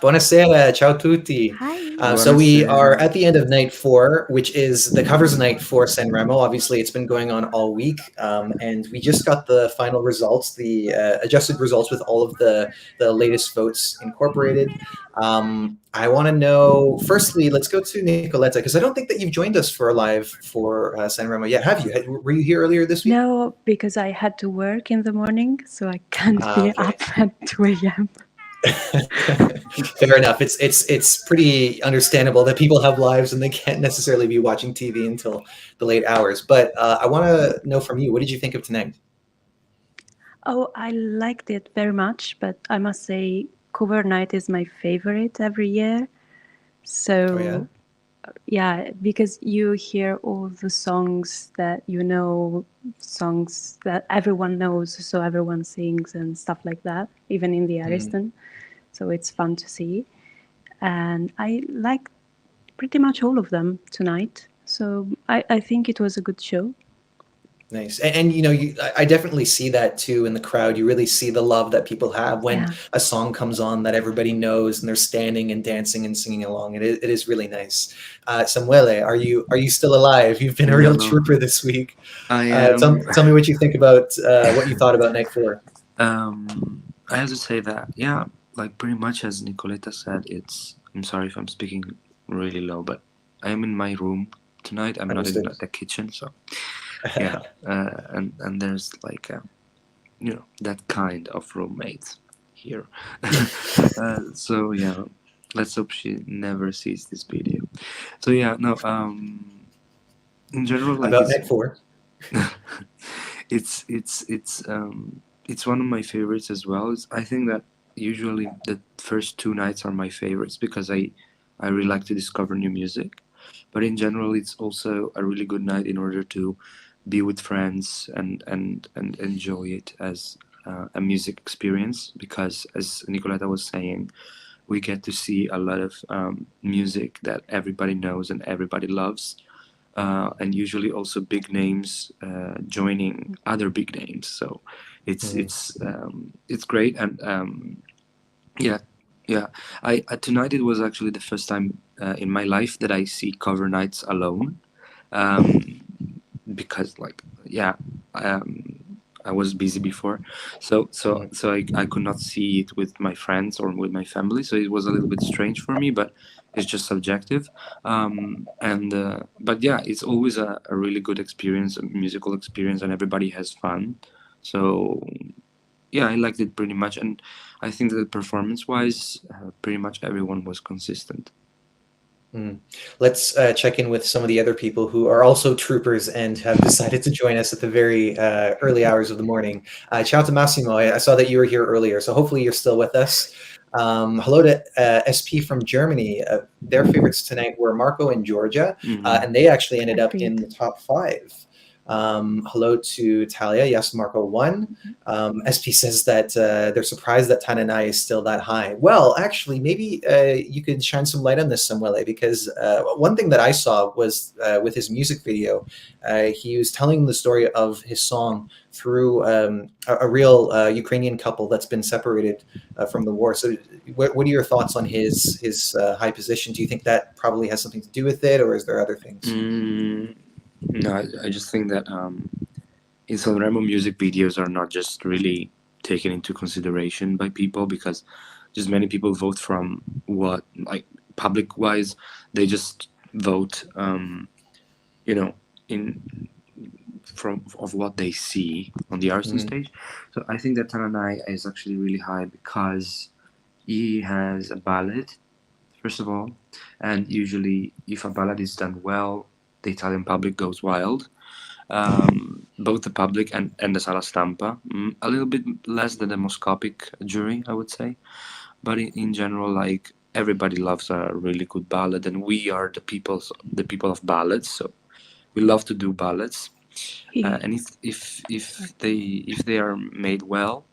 Buonasera, ciao tutti. Hi. So we are Buonasera. at the end of night four, which is the covers night for Sanremo. Obviously, it's been going on all week, and we just got the final results, the adjusted results with all of the latest votes incorporated. I want to know. Firstly, let's go to Nicoletta because I don't think that you've joined us for a live for Sanremo yet, have you? Were you here earlier this week? No, because I had to work in the morning, so I can't be Okay. up at 2 a.m. Fair enough. It's pretty understandable that people have lives and they can't necessarily be watching TV until the late hours. But I want to know from you, what did you think of tonight? Oh, I liked it very much, but I must say, cover night is my favorite every year. Oh yeah. So, yeah, because you hear all the songs that you know, songs that everyone knows, so everyone sings and stuff like that, even in the Mm. Ariston. So it's fun to see. And I liked pretty much all of them tonight. So I think it was a good show. Nice. And I definitely see that too in the crowd. You really see the love that people have when Yeah. a song comes on that everybody knows and they're standing and dancing and singing along. It is really nice. Samuele, are you still alive? You've been a real No, trooper this week. I Tell me what you think about what you thought about night four. I have to say that, yeah, like pretty much as Nicoletta said, I'm sorry if I'm speaking really low, but I am in my room tonight. I'm not in Understood. the kitchen, so yeah. And there's like, that kind of roommates here. So yeah, let's hope she never sees this video. So yeah, no, in general, like About night four. it's it's it's um it's one of my favorites as well. I think that usually the first two nights are my favorites because I really like to discover new music. But in general, it's also a really good night in order to be with friends and enjoy it as a music experience, because as Nicoletta was saying, we get to see a lot of music that everybody knows and everybody loves, and usually also big names joining other big names. So it's Mm. it's it's great. And yeah, yeah. I tonight it was actually the first time in my life that I see cover nights alone, um, because like, yeah. Um, I was busy before, Mm. I could not see it with my friends or with my family, so it was a little bit strange for me, but it's just subjective. And But yeah, it's always a really good experience, a musical experience, and everybody has fun. So yeah, I liked it pretty much, and I think that performance-wise, pretty much everyone was consistent. Mm. Let's check in with some of the other people who are also troopers and have decided to join us at the very early hours of the morning. Ciao to Massimo. I saw that you were here earlier, so hopefully you're still with us. Hello to SP from Germany. Their favorites tonight were Marco and Georgia, Hmm. and they actually ended up in Agreed. the top five. Hello to Talia. Yes, Marco won. SP says that they're surprised that Tananai is still that high. Well, actually, maybe you could shine some light on this, Samuele, because one thing that I saw was with his music video, he was telling the story of his song through a real Ukrainian couple that's been separated from the war. So, what are your thoughts on his high position? Do you think that probably has something to do with it, or is there other things? Mm, no, I just think that in Sanremo, music videos are not just really taken into consideration by people, because just many people vote from what, like, public wise, they just vote, in from of what they see on the Arsenal Mm, stage. So I think that Tananai is actually really high because he has a ballad, first of all, and usually if a ballad is done well, the Italian public goes wild. Both the public and the Sala Stampa, a little bit less than the Moscopic jury, I would say, but in general, like, everybody loves a really good ballad, and we are the people of ballads, so we love to do ballads. And if they are made well,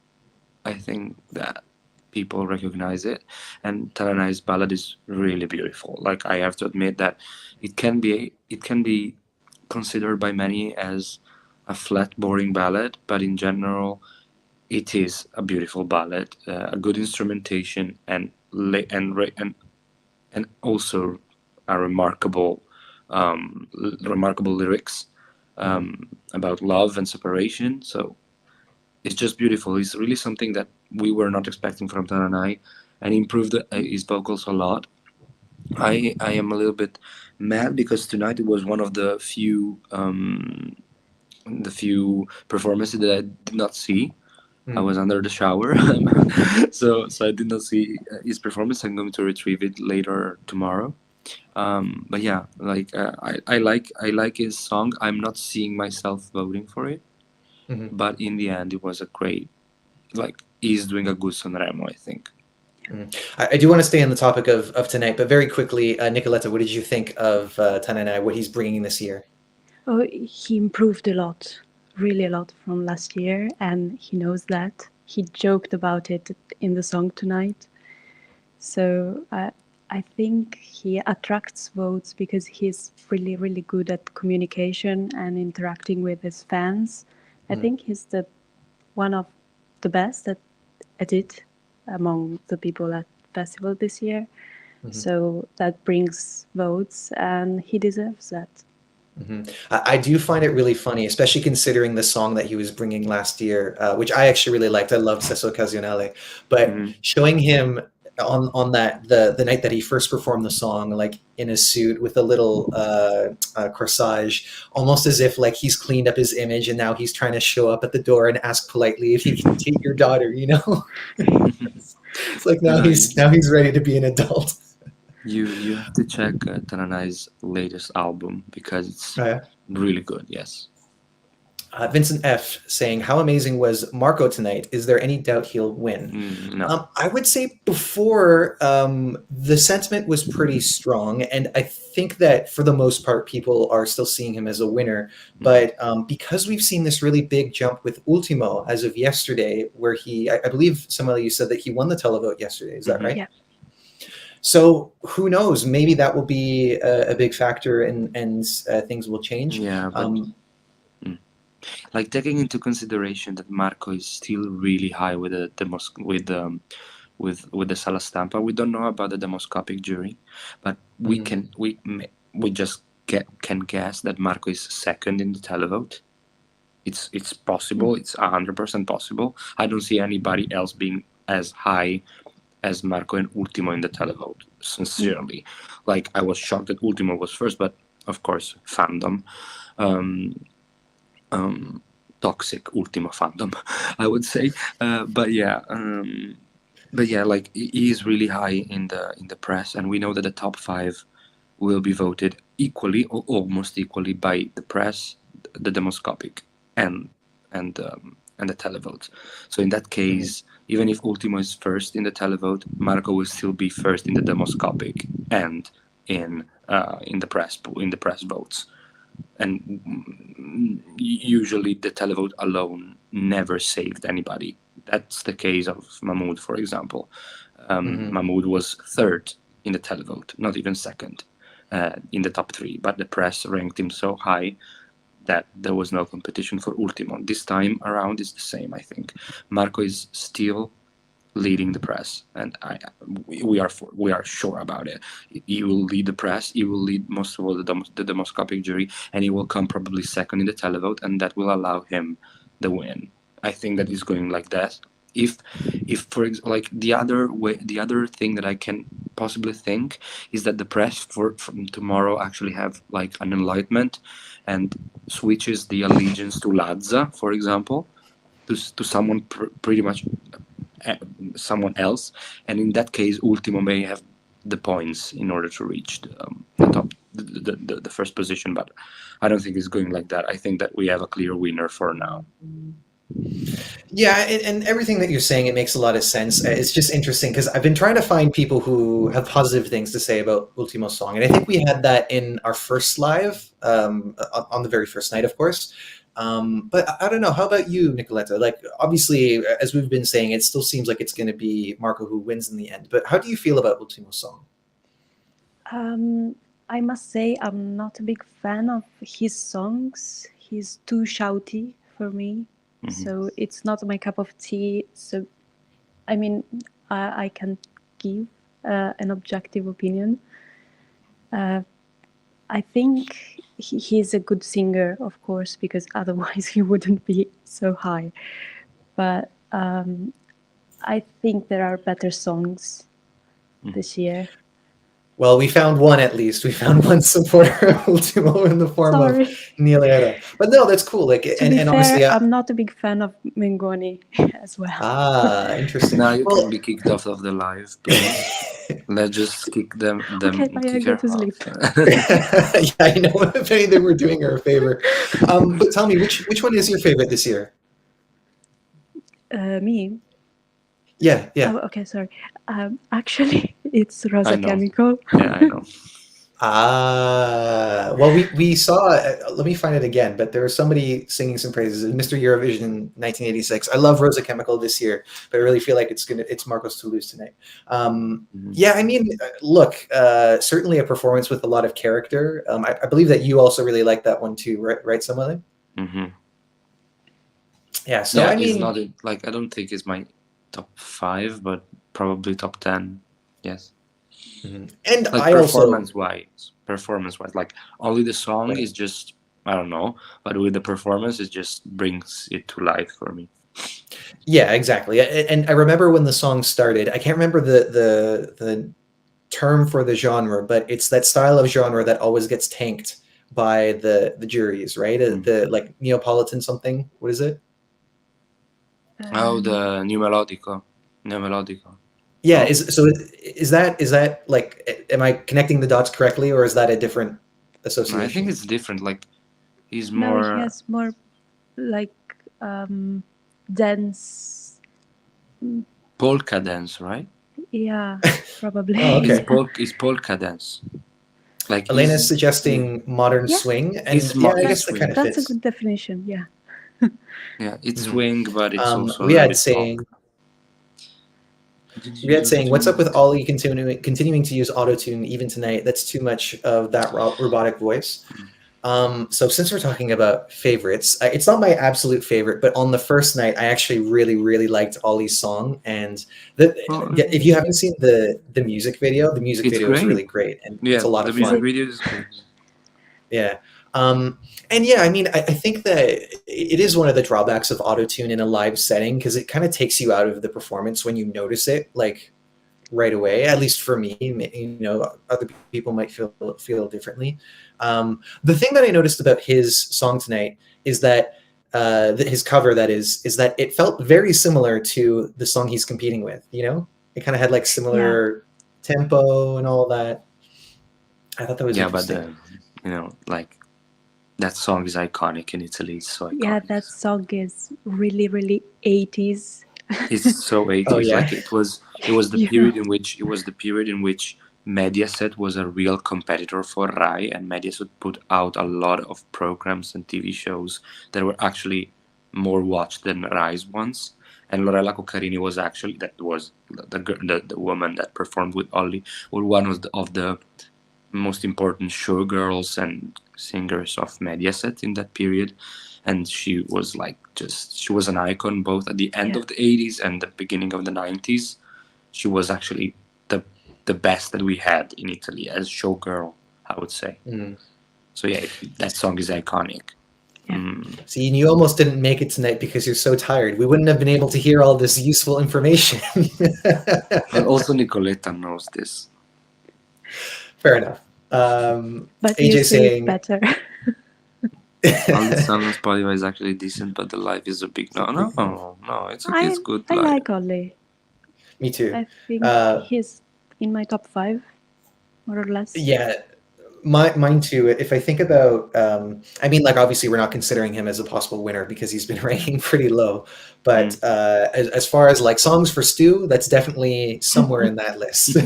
I think that people recognize it. And Taranai's ballad is really beautiful. Like, I have to admit that it can be considered by many as a flat, boring ballad, but in general, it is a beautiful ballad, a good instrumentation, and also a remarkable lyrics about love and separation. So it's just beautiful. It's really something that we were not expecting from Tananai, and improved his vocals a lot. I am a little bit mad because tonight it was one of the few performances that I did not see. I was under the shower, so I did not see his performance. I'm going to retrieve it later tomorrow. But yeah, like I like his song. I'm not seeing myself voting for it, but in the end, it was a great. Like, he's doing a good Sanremo, I think. I do want to stay on the topic of tonight, but very quickly, Nicoletta, what did you think of Tananai, what he's bringing this year? Oh, he improved a lot, really a lot from last year, and he knows that. He joked about it in the song tonight. So I think he attracts votes because he's really, really good at communication and interacting with his fans. I think he's one of the best at it among the people at festival this year. So that brings votes, and he deserves that. I do find it really funny, especially considering the song that he was bringing last year, which I actually really liked. I loved Sesso Occasionale, but showing him on that the night that he first performed the song, like in a suit with a little corsage, almost as if like he's cleaned up his image and now he's trying to show up at the door and ask politely if he can take your daughter. You know, it's like now he's ready to be an adult. You have to check Tananai's latest album because it's really good. Yes. Vincent F saying, "How amazing was Marco tonight? Is there any doubt he'll win?" No. I would say before the sentiment was pretty strong, and I think that for the most part, people are still seeing him as a winner. But because we've seen this really big jump with Ultimo as of yesterday, where I believe Samuel, you said that he won the televote yesterday. Is that right? Yeah. So who knows? Maybe that will be a big factor, and things will change. Yeah, but like taking into consideration that Marco is still really high with the with the Sala Stampa, we don't know about the demoscopic jury, but we just can guess that Marco is second in the televote. It's possible. It's 100% possible. I don't see anybody else being as high as Marco and Ultimo in the televote, sincerely. Like, I was shocked that Ultimo was first, but of course, fandom. Toxic Ultimo fandom, I would say. But yeah, like, he is really high in the press, and we know that the top 5 will be voted equally or almost equally by the press, the demoscopic, and the televote. So in that case, even if Ultimo is first in the televote, Marco will still be first in the demoscopic and in the press votes. And usually the televote alone never saved anybody. That's the case of Mahmoud, for example. Mahmoud was third in the televote, not even second in the top 3, but the press ranked him so high that there was no competition for Ultimo. This time around is the same, I think. Marco is still leading the press, and we are sure about it. He will lead the press. He will lead most of all the demoscopic jury, and he will come probably second in the televote, and that will allow him the win. I think that is going like that. If for example, like the other thing that I can possibly think is that the press from tomorrow actually have like an enlightenment and switches the allegiance to Lazza, for example, to someone pretty much someone else, and in that case Ultimo may have the points in order to reach the top, the first position, but I don't think it's going like that. I think that we have a clear winner for now. Yeah, and everything that you're saying, it makes a lot of sense. It's just interesting because I've been trying to find people who have positive things to say about Ultimo's song, and I think we had that in our first live on the very first night, of course. But I don't know. How about you, Nicoletta? Like, obviously, as we've been saying, it still seems like it's going to be Marco who wins in the end. But how do you feel about Ultimo's song? I must say I'm not a big fan of his songs. He's too shouty for me. So it's not my cup of tea. So, I mean, I can give an objective opinion. I think he's a good singer, of course, because otherwise he wouldn't be so high. But I think there are better songs this year. Well, we found one at least. We found one supporter of Ultimo in the form Sorry. of Nielera. But no, that's cool. Like, To and be fair, honestly, I'm not a big fan of Mengoni as well. Interesting. Now you Well, can be kicked off of the live, please. Let's just kick them Okay, bye, I kick go her to sleep. off. yeah, I know. If anything, we're doing her a favor. But tell me, which one is your favorite this year? Me? Yeah. Oh, okay, sorry. Actually, it's Rosa I know. Chemical. Yeah, I know. Well, we saw. Let me find it again. But there was somebody singing some praises. Mr. Eurovision 1986. I love Rosa Chemical this year, but I really feel like it's Marcos Toulouse tonight. Yeah, I mean, look, certainly a performance with a lot of character. I believe that you also really like that one too, right, Samuel? Yeah. So Yeah, I it's mean, not like I don't think it's my top 5, but probably top 10. Yes. and Like I also performance wise, like only the song Right. is just, I don't know, but with the performance, it just brings it to life for me. Yeah, exactly. And I remember when the song started. I can't remember the term for the genre, but it's that style of genre that always gets tanked by the juries, right? The like Neapolitan something. What is it? Oh, the new melodico. Yeah. Oh. Is that like? Am I connecting the dots correctly, or is that a different association? I think it's different. Like he's No, more. he has more like dense. Polka dance, right? Yeah, probably. Oh, okay. It's polka dance. Like Elena's suggesting modern Yeah. swing, and It's yeah, I modern guess that kind of That's a fits. good definition. Yeah. Yeah, it's swing, but it's also We a had bit saying. pop. We had saying, "What's up with OLLY continuing to use autotune even tonight? That's too much of that robotic voice." So since we're talking about favorites, it's not my absolute favorite, but on the first night, I actually really liked OLLY's song. And if you haven't seen the music video, the music It's video is great. really great, and Yeah, it's a lot the of music fun. video is great. Yeah. And yeah, I mean, I think that it is one of the drawbacks of autotune in a live setting because it kind of takes you out of the performance when you notice it, like right away. At least for me, other people might feel differently. The thing that I noticed about his song tonight is that his cover, that is that it felt very similar to the song he's competing with. It kind of had like similar tempo and all that. I thought that was interesting. But like that song is iconic in Italy. It's so iconic. Yeah, that song is really 80s. It's so 80s. Oh, yeah. Like it was the period in which Mediaset was a real competitor for Rai, and Mediaset put out a lot of programs and TV shows that were actually more watched than Rai's ones. And Lorella Cuccarini was actually the woman that performed with OLLY, was one of the most important showgirls and singers of Mediaset in that period. And she was she was an icon both at the end of the 80s and the beginning of the 90s. She was actually the best that we had in Italy as showgirl, I would say. So yeah, that song is iconic. See, and you almost didn't make it tonight because you're so tired. We wouldn't have been able to hear all this useful information. And also Nicoletta knows this. Fair enough. But AJ you saying better. All the sound on Spotify is actually decent, but the live is a big no. It's okay. It's good. I like OLLY. Me too. I think he's in my top 5, more or less. Yeah, mine too. If I think about, I mean, like obviously we're not considering him as a possible winner because he's been ranking pretty low. But as far as like songs for Stu, that's definitely somewhere in that list.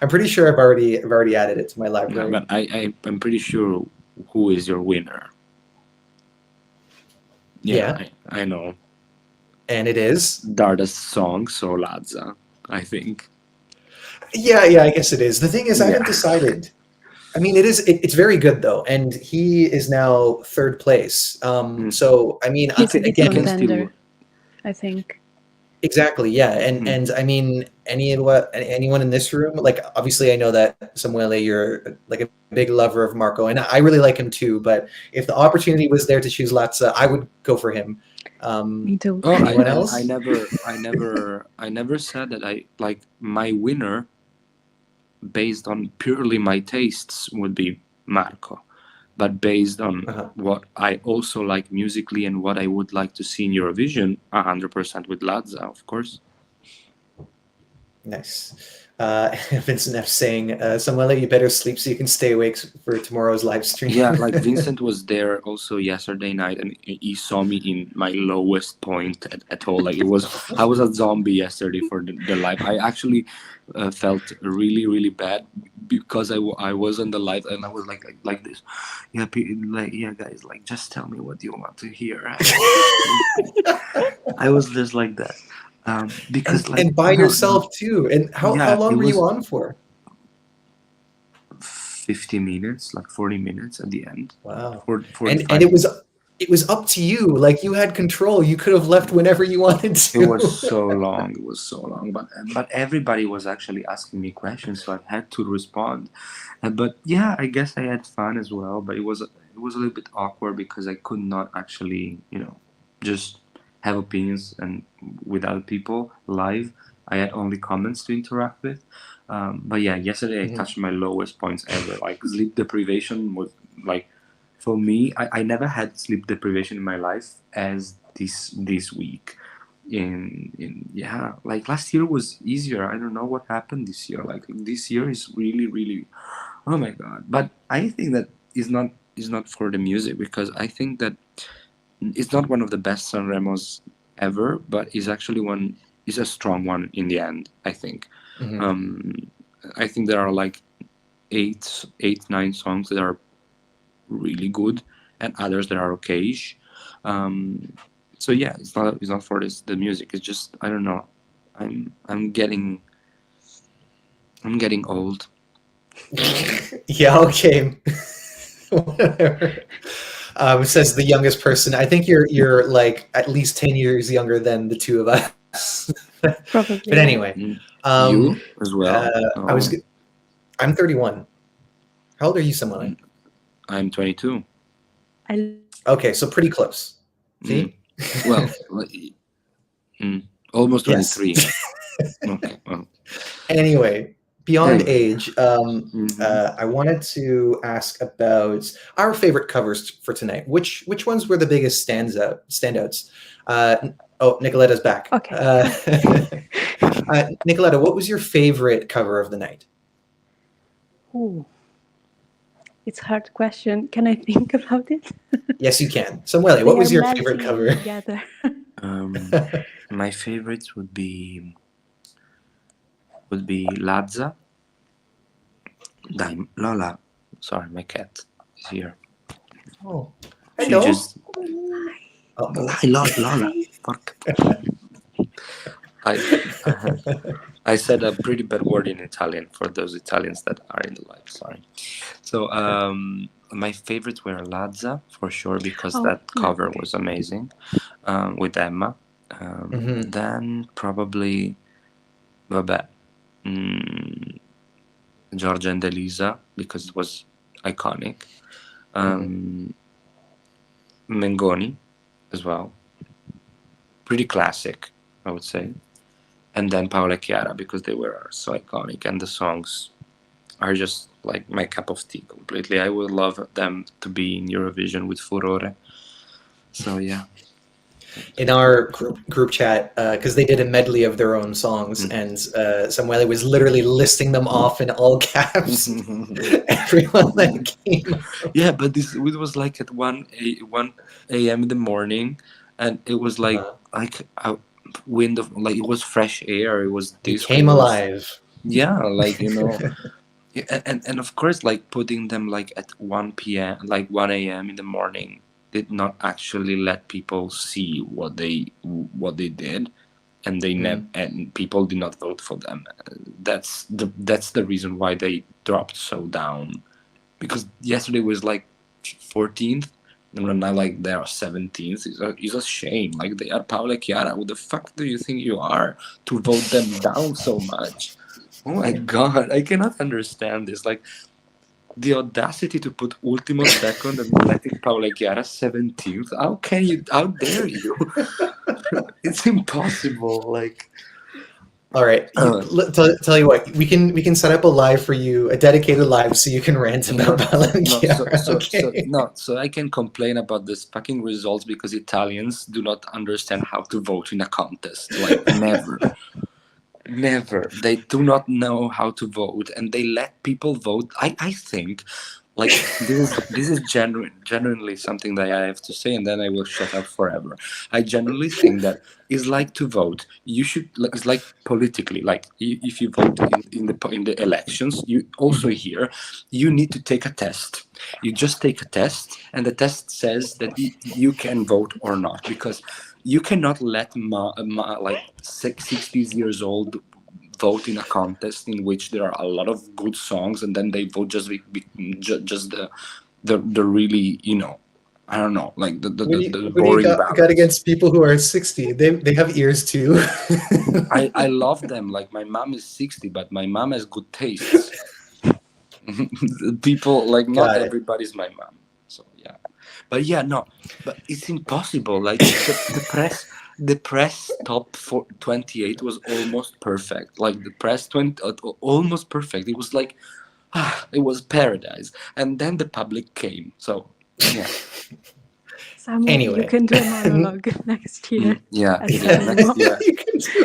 I'm pretty sure I've already added it to my library. No, but I'm pretty sure who is your winner. Yeah. I know. And it is Darda's song, So Lazza, I think. Yeah, I guess it is. The thing is, I haven't decided. I mean, it's very good though, and he is now third place. So I mean, He's a good again, contender, I think. exactly, yeah, and I mean, anyone in this room, like obviously, I know that Samuele, you're like a big lover of Marco, and I really like him too. But if the opportunity was there to choose Latza, I would go for him. Me too. Oh, Anyone else? I never said that I like my winner based on purely my tastes would be Marco, but based on what I also like musically and what I would like to see in Eurovision, 100% with Latza, of course. Nice. Vincent F saying, Samuele, you better sleep so you can stay awake for tomorrow's live stream. Yeah, like Vincent was there also yesterday night, and he saw me in my lowest point at all. Like I was a zombie yesterday for the live. I actually felt really, really bad because I was on the live and I was like this. Yeah, yeah, guys, like just tell me what you want to hear. I was just like that. Because and by yourself too. And how long were you on for? 50 minutes, like 40 minutes at the end. Wow. 45 and it was up to you. Like you had control. You could have left whenever you wanted to. It was so long. It was so long. But everybody was actually asking me questions, so I had to respond. But yeah, I guess I had fun as well. But it was a little bit awkward because I could not actually, just have opinions and with other people live. I had only comments to interact with. But yeah, yesterday I touched my lowest points ever. Like sleep deprivation was like, for me, I never had sleep deprivation in my life as this week. Like last year was easier. I don't know what happened this year. Like this year is really, really, oh my god. But I think that is not for the music, because I think that it's not one of the best Sanremos ever, but is actually is a strong one in the end, I think. I think there are like eight, 9 songs that are really good and others that are okayish. So yeah, it's not for the music. It's just, I don't know. I'm getting old. Yeah, okay. Whatever. Says the youngest person. I think you're like at least 10 years younger than the two of us. Probably. But anyway, you as well. I'm 31. How old are you, Samuele? I'm 22. Okay, so pretty close. See? Well, almost 23. Yes. Okay. Well. Anyway, beyond age, I wanted to ask about our favorite covers for tonight. Which ones were the biggest standouts? Nicoletta's back. Okay. Nicoletta, what was your favorite cover of the night? Ooh. It's a hard question. Can I think about it? Yes, you can. Samuele, what was your favorite cover? My favorites would be Latza. Lola. Sorry, my cat is here. Oh, hello. She just... Lola. Fuck. I said a pretty bad word in Italian for those Italians that are in the live. Sorry. So my favorites were Latza for sure, because that cover was amazing, with Emma. Then probably Giorgia and Elisa, because it was iconic. Mengoni as well. Pretty classic, I would say. And then Paola e Chiara, because they were so iconic and the songs are just like my cup of tea completely. I would love them to be in Eurovision with Furore. So yeah. In our group chat, because they did a medley of their own songs, and Samuele was literally listing them off in all caps. Everyone that came. Yeah, but it was like at 1 a.m. in the morning, and it was like a wind of, like, it was fresh air. It was this. It came alive. Yeah, like, and of course, like putting them like at 1 p.m., like 1 a.m. in the morning, did not actually let people see what they did, and they and people did not vote for them. That's the reason why they dropped so down because yesterday was like 14th, and now like they are 17th. It's a shame. Like, they are Paola Chiara. Who the fuck do you think you are to vote them down so much? Oh my god, I cannot understand this. Like, the audacity to put Ultimo second and letting Paola Chiara 17th. How can you? How dare you? It's impossible. Like, All right, tell you what, we can set up a live for you, a dedicated live, so you can rant about Chiara. So I can complain about this fucking results because Italians do not understand how to vote in a contest. Like, never. Never. They do not know how to vote, and they let people vote. I think, like, this is genuinely something that I have to say, and then I will shut up forever. I genuinely think that it's like to vote. You should. It's like politically. Like, if you vote in the elections, you also here, you need to take a test. You just take a test, and the test says that you can vote or not, because you cannot let like 60 years old vote in a contest in which there are a lot of good songs, and then they vote just the really, I don't know, like the boring got ballots. Against people who are 60? They have ears too. I love them. Like, my mom is 60, but my mom has good tastes. People, like, not everybody's my mom. So yeah, but yeah, no, but it's impossible. Like, the press top 28 was almost perfect. Like, the press 20 almost perfect. It was like, it was paradise. And then the public came. So yeah. Samuel, Anyway. you can do a monologue next year. Yeah,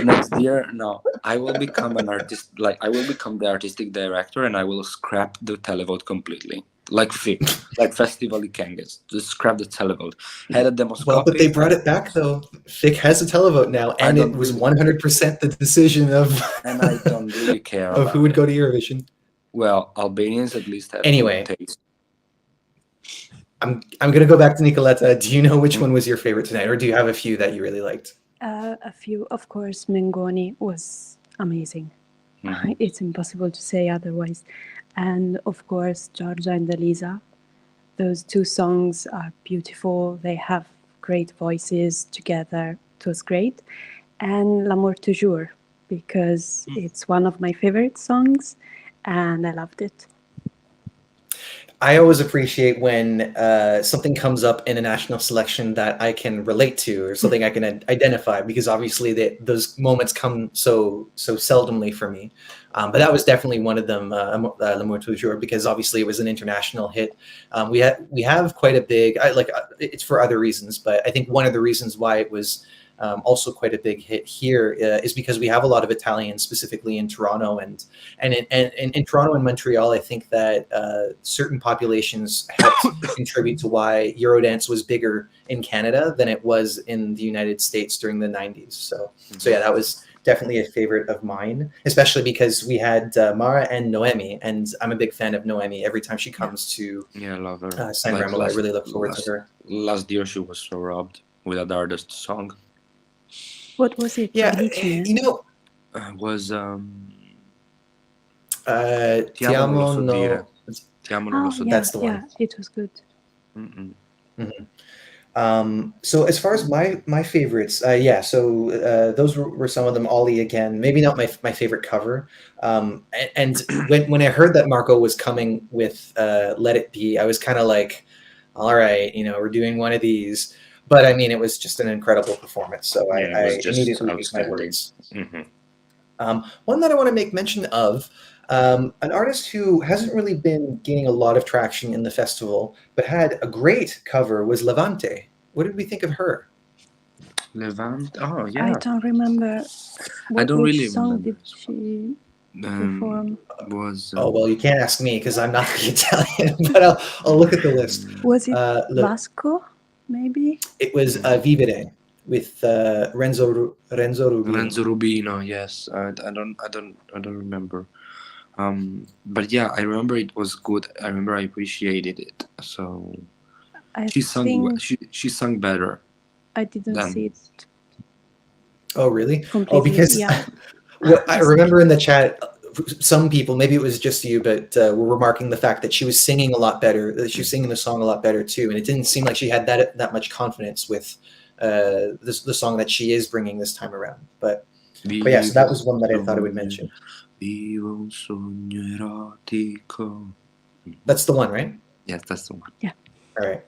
next year. No, I will become an artist. Like, I will become the artistic director, and I will scrap the televote completely. Like Fick, like Festival di Kangas. Just scrap the televote. Had a demoscopy. Well, but they brought it back though. Fick has a televote now, and it was 100% the decision of. And I don't really care of who would go to Eurovision. Well, Albanians at least have anyway good taste. I'm gonna go back to Nicoletta. Do you know which one was your favorite tonight, or do you have a few that you really liked? A few, of course. Mengoni was amazing. Mhm. It's impossible to say otherwise. And of course, Giorgia and Elisa. Those two songs are beautiful. They have great voices together. It was great. And L'amour toujours, because it's one of my favorite songs, and I loved it. I always appreciate when something comes up in a national selection that I can relate to, or something I can identify, because obviously those moments come so seldomly for me. But that was definitely one of them, L'amour toujours, because obviously it was an international hit. We have quite a big, it's for other reasons, but I think one of the reasons why it was also quite a big hit here is because we have a lot of Italians, specifically in Toronto, and in Toronto and Montreal. I think that certain populations helped contribute to why Eurodance was bigger in Canada than it was in the United States during the 90s. So yeah, that was definitely a favorite of mine, especially because we had Mare and Noemi, and I'm a big fan of Noemi. Every time she comes to I love her. Sanremo, I really look forward to her. Last year she was so robbed with a Dardust song. What was it? Yeah, was Ti amo no. That's the one. Yeah, it was good. So as far as my favorites, so those were some of them. OLLY again, maybe not my favorite cover. And when I heard that Marco was coming with Let It Be, I was kind of like, all right, we're doing one of these. But I mean, it was just an incredible performance. So I immediately used my words. One that I want to make mention of, an artist who hasn't really been gaining a lot of traction in the festival, but had a great cover, was Levante. What did we think of her? Levante? Oh, yeah. I don't remember. Which song did she perform? Oh, well, you can't ask me because I'm not the Italian, but I'll look at the list. Was it Vasco? Maybe it was Vivere with Renzo Rubino. Renzo Rubino, yes. I don't remember. But yeah, I remember it was good. I remember I appreciated it. So she sung better. I didn't see it. Oh really? Completely, because yeah. I remember in the chat, some people, maybe it was just you, but were remarking the fact that she was singing a lot better, that she was singing the song a lot better too, and it didn't seem like she had that much confidence with the song that she is bringing this time around. But yeah, so that was one that I thought I would mention. Vivo un sogno erotico. That's the one, right? Yes, that's the one. Yeah. All right.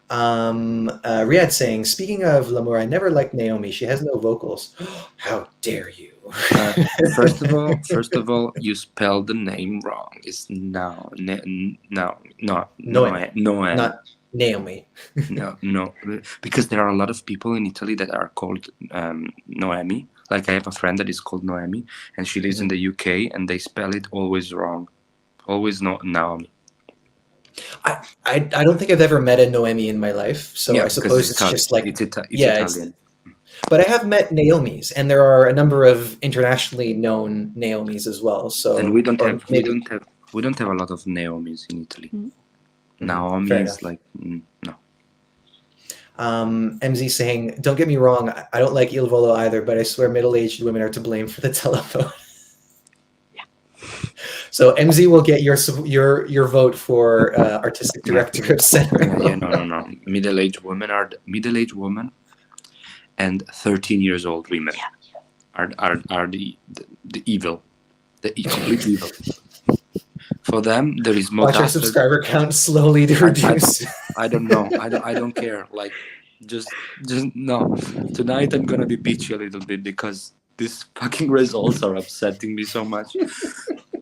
Riyadh saying, speaking of Lamour, I never liked Naomi. She has no vocals. How dare you? First of all, you spelled the name wrong. It's no, not Naomi. No, because there are a lot of people in Italy that are called Noemi. Like I have a friend that is called Noemi, and she lives in the UK, and they spell it always wrong, always not Naomi. I don't think I've ever met a Noemi in my life, so Yeah, I suppose it's Italian. just like it's Italian. But I have met Naomis, and there are a number of internationally known Naomis as well. So and we don't have a lot of Naomis in Italy. Naomi is like no. MZ saying, don't get me wrong, I don't like Il Volo either, but I swear middle-aged women are to blame for the telephone. Yeah. So MZ will get your vote for artistic director of Sanremo. Yeah, no. Middle-aged women and 13-year-old women are the evil, the complete evil. For them, there is more. Watch our subscriber count slowly to reduce. I don't know. I don't care. Like, just no. Tonight I'm gonna be bitchy a little bit because these fucking results are upsetting me so much.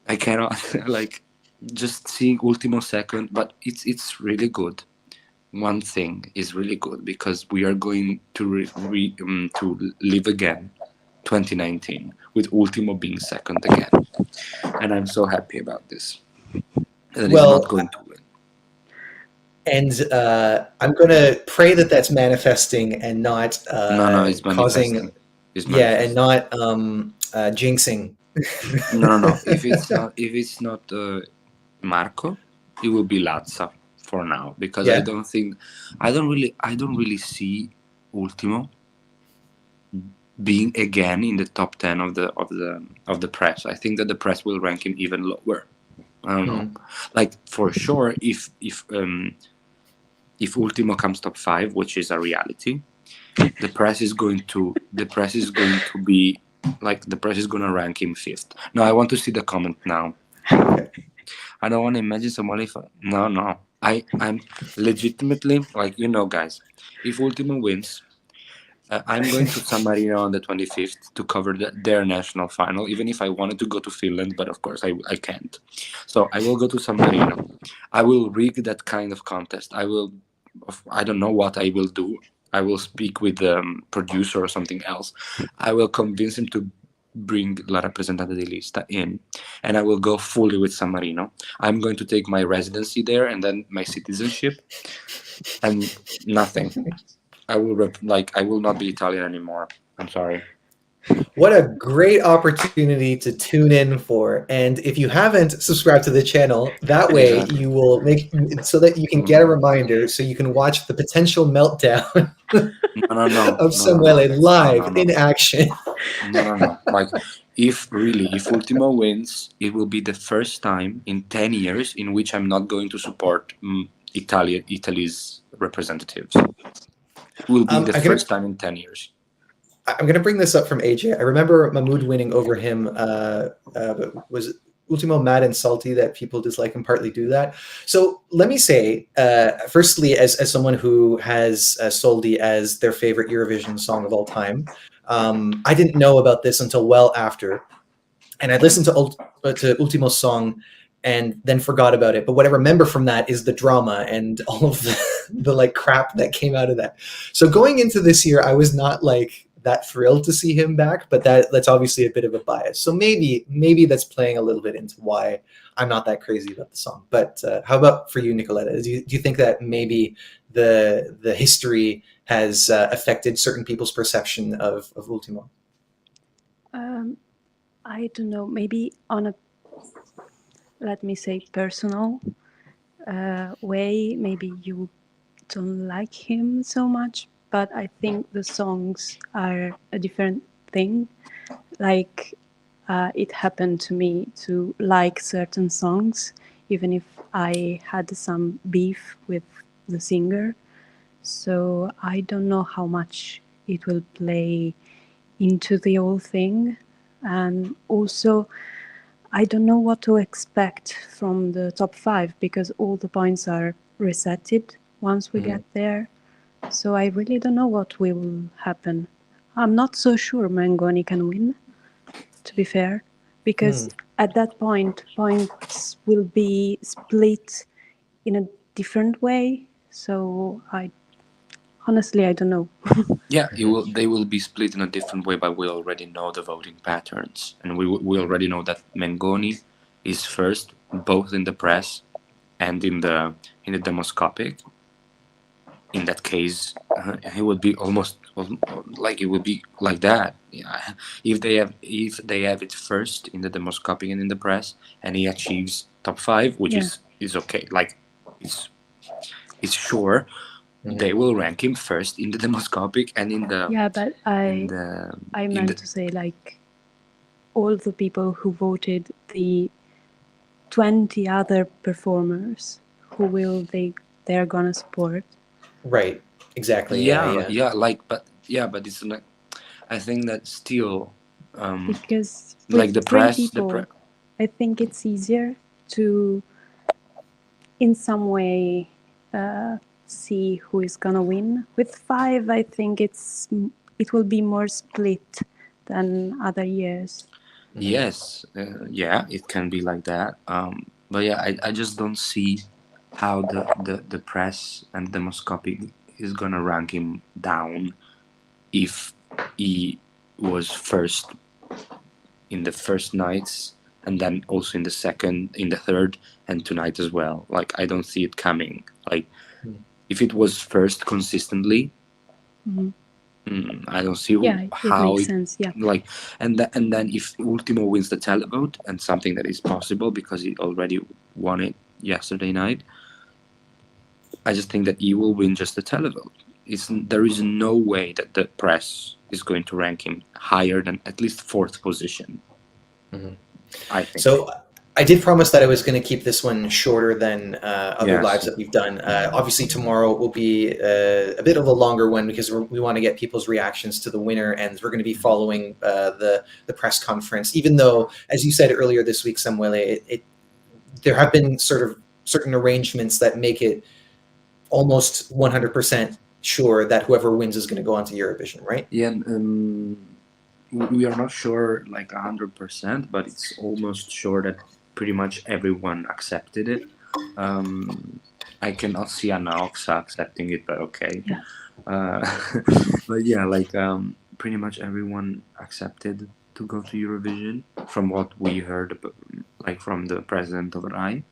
I cannot like just seeing Ultimo second, but it's really good. One thing is really good because we are going to to live again 2019 with Ultimo being second again, and I'm so happy about this. And well, he's not going to win. And I'm going to pray that that's manifesting and not it's causing, and not jinxing. No. If it's not Marco, it will be Lazza for now because I don't really see Ultimo being again in the top 10 of the press. I think that the press will rank him even lower. I don't know. Like for sure, if Ultimo comes top 5, which is a reality, the press is going to be like the press is going to rank him 5th. No, I want to see the comment now. I don't want to imagine someone if no. I'm legitimately like guys. If Ultimo wins, I'm going to San Marino on the 25th to cover their national final, even if I wanted to go to Finland, but of course I can't. So I will go to San Marino. I will rig that kind of contest. I don't know what I will do. I will speak with the producer or something else. I will convince him to bring La Rappresentante di Lista in, and I will go fully with San Marino. I'm going to take my residency there and then my citizenship and nothing. I will not be Italian anymore. I'm sorry. What a great opportunity to tune in for. And if you haven't subscribed to the channel, that way you will make so that you can get a reminder so you can watch the potential meltdown of Samuele live in action. No. Like if Ultimo wins, it will be the first time in 10 years in which I'm not going to support Italy's representatives. Will be the first time in 10 years. I'm going to bring this up from AJ. I remember Mahmoud winning over him. Was Ultimo mad and salty that people dislike him partly do that? So let me say, firstly, as someone who has Soldi as their favorite Eurovision song of all time, I didn't know about this until well after. And I listened to Ultimo's song and then forgot about it. But what I remember from that is the drama and all of the like crap that came out of that. So going into this year, I was not like that thrilled to see him back, but that's obviously a bit of a bias. So maybe that's playing a little bit into why I'm not that crazy about the song. But how about for you, Nicoletta? Do you think that maybe the history has affected certain people's perception of Ultimo? I don't know. Maybe on a, let me say, personal way, maybe you don't like him so much, but I think the songs are a different thing. Like, it happened to me to like certain songs, even if I had some beef with the singer. So I don't know how much it will play into the whole thing. And also, I don't know what to expect from the top 5 because all the points are resetted once we get there. So I really don't know what will happen. I'm not so sure Mengoni can win, to be fair, because at that point, points will be split in a different way. So honestly, I don't know. Yeah, they will be split in a different way, but we already know the voting patterns, and we already know that Mengoni is first, both in the press and in the demoscopic. In that case, it would be almost like it would be like that. Yeah. If they have it first in the demoscopic and in the press, and he achieves top 5, which is okay. Like it's sure. They will rank him first in the demoscopic and in the but I meant to say, like, all the people who voted, the 20 other performers who they're gonna support. Right. Exactly. Yeah. But it's like, I think that still because like the press, people, I think it's easier to, in some way, see who is gonna win. With 5, I think it will be more split than other years. Yes, it can be like that. But yeah, I just don't see how the press and demoscopic is gonna rank him down if he was first in the first nights and then also in the second, in the third, and tonight as well. Like I don't see it coming. Like if it was first consistently, I don't see how it makes sense. Yeah, like and then if Ultimo wins the televote, and something that is possible because he already won it yesterday night, I just think that he will win just the televote. There is no way that the press is going to rank him higher than at least 4th position. I think so. I did promise that I was going to keep this one shorter than other lives that we've done. Obviously, tomorrow will be a bit of a longer one because we want to get people's reactions to the winner, and we're going to be following the press conference. Even though, as you said earlier this week, Samuele, there have been sort of certain arrangements that make it almost 100% sure that whoever wins is going to go on to Eurovision, right? Yeah, we are not sure like 100%, but it's almost sure that pretty much everyone accepted it. I cannot see Anaoxa accepting it, but okay. But yeah, like pretty much everyone accepted to go to Eurovision from what we heard, like from the president of RAI.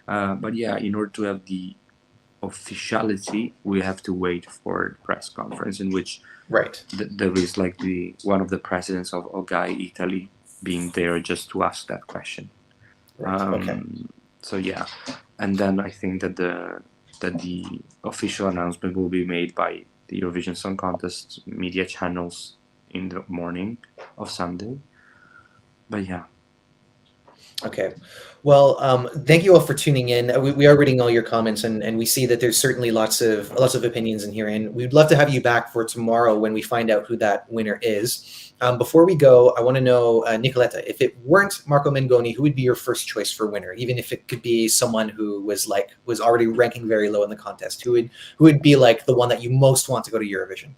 But yeah, in order to have the officiality, we have to wait for the press conference in which there is like one of the presidents of OLLY Italy being there just to ask that question. So yeah, and then I think that the official announcement will be made by the Eurovision Song Contest media channels in the morning of Sunday. But yeah. Okay. Well, thank you all for tuning in. We are reading all your comments, and we see that there's certainly lots of opinions in here, and we'd love to have you back for tomorrow when we find out who that winner is. Before we go, I want to know, Nicoletta, if it weren't Marco Mengoni, who would be your first choice for winner? Even if it could be someone who was already ranking very low in the contest, who would be like the one that you most want to go to Eurovision?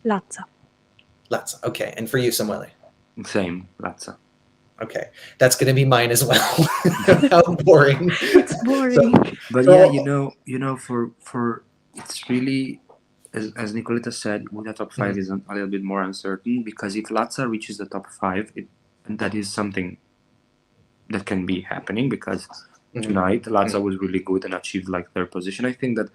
Lazza. Lazza. Okay. And for you, Samuele? Same, Lazza. Okay, that's going to be mine as well. How boring! It's boring. But yeah, you know, for it's really, as Nicoletta said, with the top 5 is a little bit more uncertain, because if Lazza reaches the top 5, and that is something that can be happening, because tonight Lazza was really good and achieved like 3rd position. I think that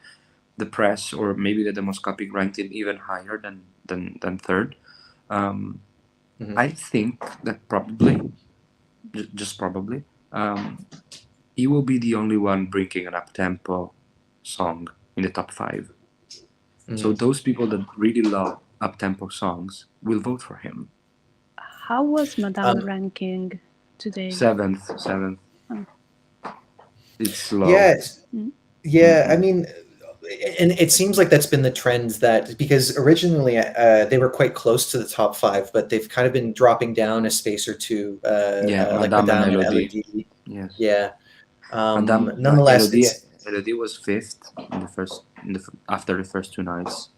the press, or maybe the demoscopic, ranked him even higher than 3rd. I think that probably, just probably, he will be the only one bringing an up-tempo song in the top 5. So those people that really love up-tempo songs will vote for him. How was Madame Um, ranking today? Seventh. Oh. It's low. Yeah, yeah. Mhm. I mean, and it seems like that's been the trend, that because originally they were quite close to the top 5, but they've kind of been dropping down a space or two, Yeah, like Madame and Madame and Elodie. Elodie. Yes. Yeah. Madame, Nonetheless, it's Elodie was fifth after the first 2 nights.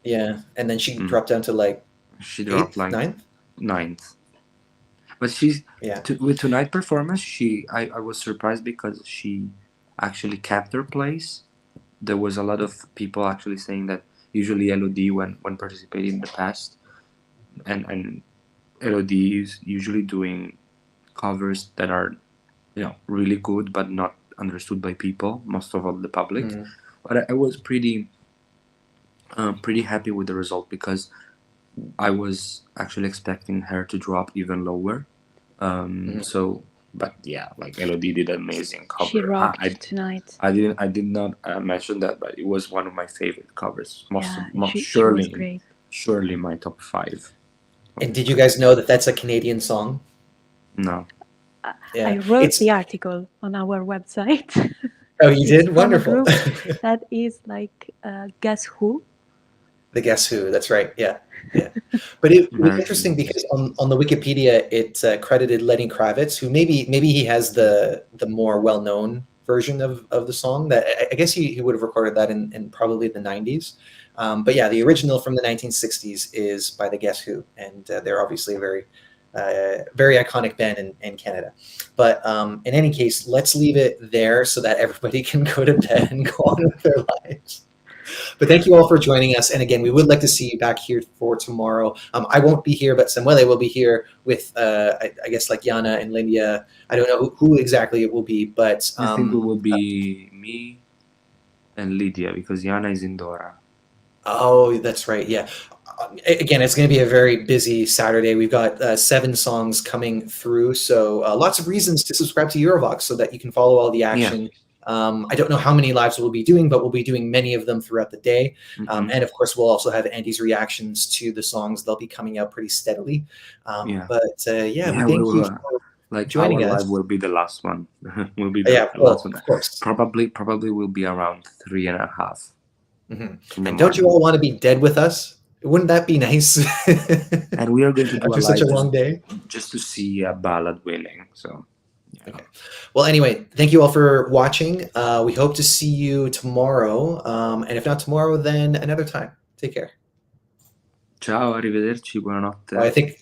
yeah, and then she Mm. dropped down to like She dropped 8th, like 9th. 9th. But she's Yeah. with tonight performance. I was surprised because she actually kept her place. There was a lot of people actually saying that usually Elodie when participating in the past, and Elodie is usually doing covers that are really good but not understood by people, most of all the public. Mm. But I was pretty happy with the result because I was actually expecting her to drop even lower. So, but yeah, like Elodie did an amazing cover. She rocked tonight. I did not mention that, but it was one of my favorite covers. She was great. Surely my top 5. And did you guys know that that's a Canadian song? No. Yeah. I wrote the article on our website. Oh, you did? From a Wonderful. group that is like Guess Who? The Guess Who, that's right. Yeah. But it was interesting because on the Wikipedia it credited Lenny Kravitz, who maybe he has the more well-known version of the song. That I guess he would have recorded that in probably the 90s. But yeah, the original from the 1960s is by the Guess Who, and they're obviously a very iconic band in Canada. But in any case, let's leave it there so that everybody can go to bed and go on with their lives. But thank you all for joining us. And again, we would like to see you back here for tomorrow. I won't be here, but Samuele will be here with, I guess, like Yana and Lydia. I don't know who exactly it will be, but I think it will be me and Lydia because Yana is in Dora. Oh, that's right. Yeah. Again, it's going to be a very busy Saturday. We've got 7 songs coming through. So lots of reasons to subscribe to Eurovox so that you can follow all the action. Yeah. I don't know how many lives we'll be doing, but we'll be doing many of them throughout the day. And of course, we'll also have Andy's reactions to the songs. They'll be coming out pretty steadily. But we thank you for joining us. Live will be the last one. Will be last one. Of course. Probably will be around 3.5. And don't you all want to be dead with us? Wouldn't that be nice? And we are going to do after such a long day, just to see a ballad winning. So. Okay. Well, anyway, thank you all for watching. We hope to see you tomorrow. And if not tomorrow, then another time. Take care. Ciao, arrivederci, buonanotte. Well, I think